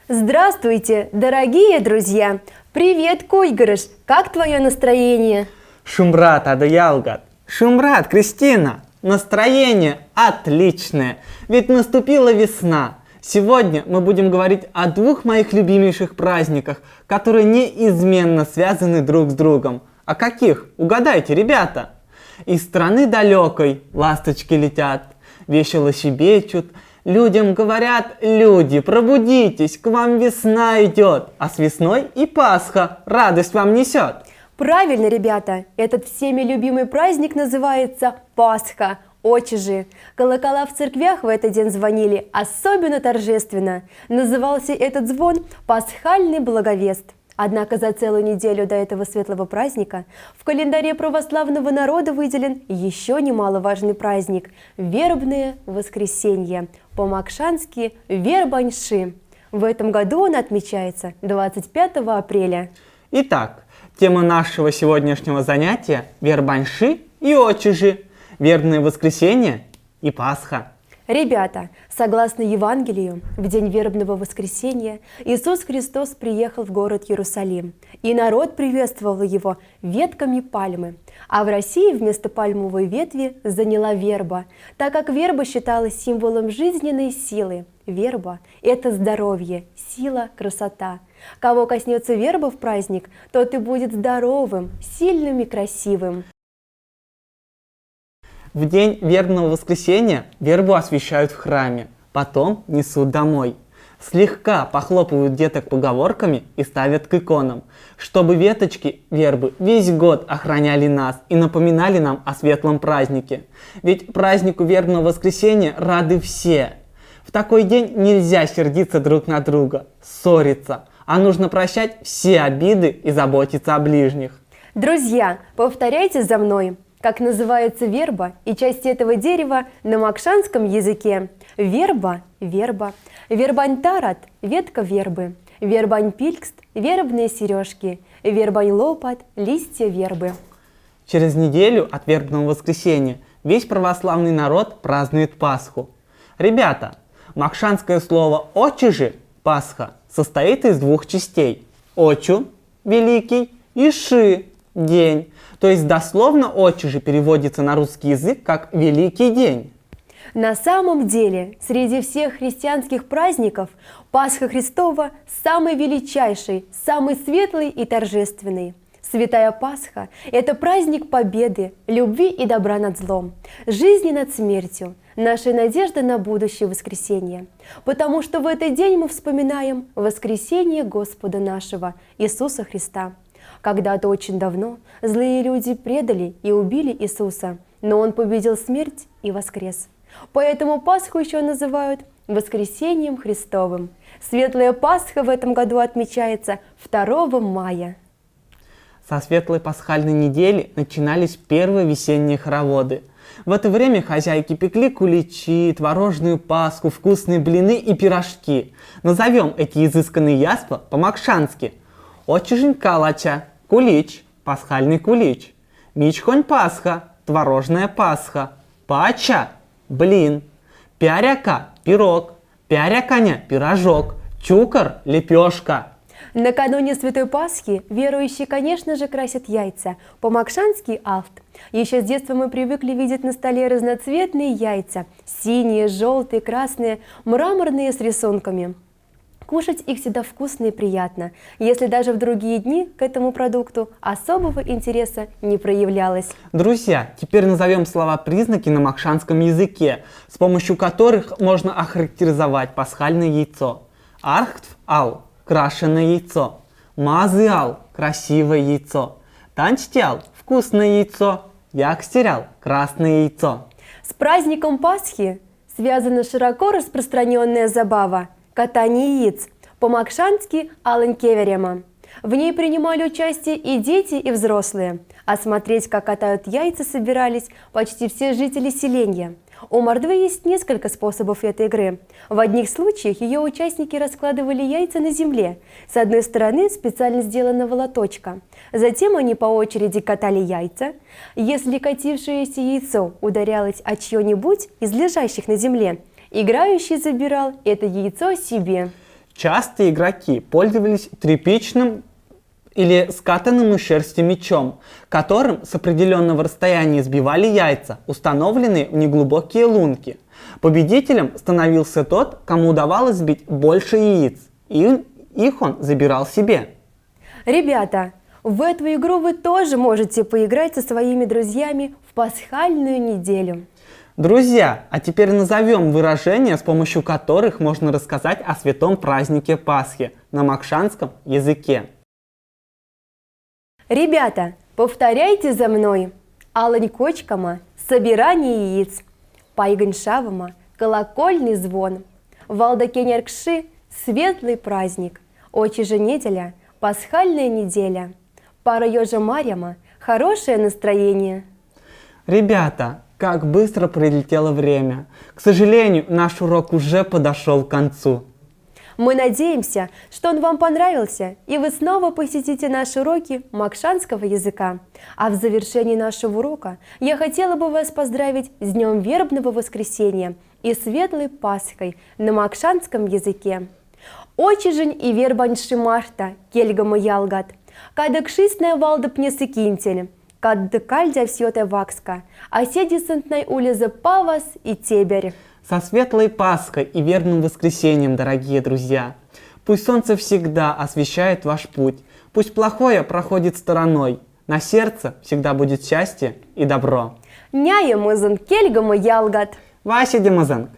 Здравствуйте, дорогие друзья! Привет, Койгорыш! Как твое настроение? Шумрат, Адаялгат! Шумрат, Кристина! Настроение отличное! Ведь наступила весна! Сегодня мы будем говорить о двух моих любимейших праздниках, которые неизменно связаны друг с другом. А каких? Угадайте, ребята! Из страны далекой ласточки летят, весело щебечут. Людям говорят: люди, пробудитесь, к вам весна идет, а с весной и Пасха радость вам несет. Правильно, ребята, этот всеми любимый праздник называется Пасха. Очень же. Колокола в церквях в этот день звонили особенно торжественно. Назывался этот звон «Пасхальный благовест». Однако за целую неделю до этого светлого праздника в календаре православного народа выделен еще немаловажный праздник – Вербное воскресенье, по-макшански Вербаньши. В этом году он отмечается 25 апреля. Итак, тема нашего сегодняшнего занятия – Вербаньши и Очижи, Вербное воскресенье и Пасха. Ребята, согласно Евангелию, в день Вербного воскресенья Иисус Христос приехал в город Иерусалим, и народ приветствовал его ветками пальмы. А в России вместо пальмовой ветви заняла верба, так как верба считалась символом жизненной силы. Верба – это здоровье, сила, красота. Кого коснется верба в праздник, тот и будет здоровым, сильным и красивым. В день Вербного воскресенья вербу освящают в храме, потом несут домой. Слегка похлопывают деток поговорками и ставят к иконам, чтобы веточки вербы весь год охраняли нас и напоминали нам о светлом празднике. Ведь празднику Вербного воскресенья рады все. В такой день нельзя сердиться друг на друга, ссориться, а нужно прощать все обиды и заботиться о ближних. Друзья, повторяйте за мной. Как называется верба и части этого дерева на макшанском языке? Верба – верба, вербань-тарат – ветка вербы, вербань-пилькст – вербные сережки, вербань-лопат – листья вербы. Через неделю от Вербного воскресенья весь православный народ празднует Пасху. Ребята, макшанское слово «очижи» – Пасха состоит из двух частей – «очу» – великий и «ши» – день. То есть дословно «очижи» переводится на русский язык как «великий день». На самом деле, среди всех христианских праздников Пасха Христова самый величайший, самый светлый и торжественный. Святая Пасха – это праздник победы, любви и добра над злом, жизни над смертью, нашей надежды на будущее воскресенье. Потому что в этот день мы вспоминаем воскресение Господа нашего, Иисуса Христа. Когда-то очень давно злые люди предали и убили Иисуса, но Он победил смерть и воскрес. Поэтому Пасху еще называют Воскресением Христовым. Светлая Пасха в этом году отмечается 2 мая. Со светлой пасхальной недели начинались первые весенние хороводы. В это время хозяйки пекли куличи, творожную пасху, вкусные блины и пирожки. Назовем эти изысканные яства по-макшански. Очижень калача, кулич, пасхальный кулич. Мичхонь Пасха, творожная Пасха. Пача, блин. Пяряка, пирог. Пяряканя, пирожок. Чукар, лепешка. Накануне Святой Пасхи верующие, конечно же, красят яйца, по-макшански алт. Еще с детства мы привыкли видеть на столе разноцветные яйца, синие, желтые, красные, мраморные с рисунками. Кушать их всегда вкусно и приятно, если даже в другие дни к этому продукту особого интереса не проявлялось. Друзья, теперь назовем слова-признаки на макшанском языке, с помощью которых можно охарактеризовать пасхальное яйцо. Архтв-ал – крашеное яйцо. Мазы-ал – красивое яйцо. Танчтял – вкусное яйцо. Якстерял – красное яйцо. С праздником Пасхи связана широко распространенная забава – катание яиц, по-макшански аланкеверема. В ней принимали участие и дети, и взрослые, а смотреть, как катают яйца, собирались почти все жители селения. У мордвы есть несколько способов этой игры. В одних случаях ее участники раскладывали яйца на земле. С одной стороны специально сделанного лоточка. Затем они по очереди катали яйца. Если катившееся яйцо ударялось о чье-нибудь из лежащих на земле, играющий забирал это яйцо себе. Часто игроки пользовались тряпичным или скатанным из шерсти мечом, которым с определенного расстояния сбивали яйца, установленные в неглубокие лунки. Победителем становился тот, кому удавалось сбить больше яиц, и их он забирал себе. Ребята, в эту игру вы тоже можете поиграть со своими друзьями в пасхальную неделю. Друзья, а теперь назовем выражения, с помощью которых можно рассказать о святом празднике Пасхи на макшанском языке. Ребята, повторяйте за мной. Алань кочкама, собирание яиц. Пайганшавама, колокольный звон. Валдакенеркши, светлый праздник. Очи же неделя, пасхальная неделя. Пара ежа Марьяма, хорошее настроение. Ребята, как быстро пролетело время. К сожалению, наш урок уже подошел к концу. Мы надеемся, что он вам понравился, и вы снова посетите наши уроки макшанского языка. А в завершении нашего урока я хотела бы вас поздравить с Днем Вербного Воскресения и Светлой Пасхой на макшанском языке. Очижень и вербаньши Марта, кельгама ялгат, кадакшисная валдап несыкинтель, каддекальдя всёте вакска, оседи сентнай улеза павас и теберь. Со светлой Пасхой и верным воскресением, дорогие друзья! Пусть солнце всегда освещает ваш путь, пусть плохое проходит стороной, на сердце всегда будет счастье и добро. Няя мызын кельгама ялгат. Вася Демазенко!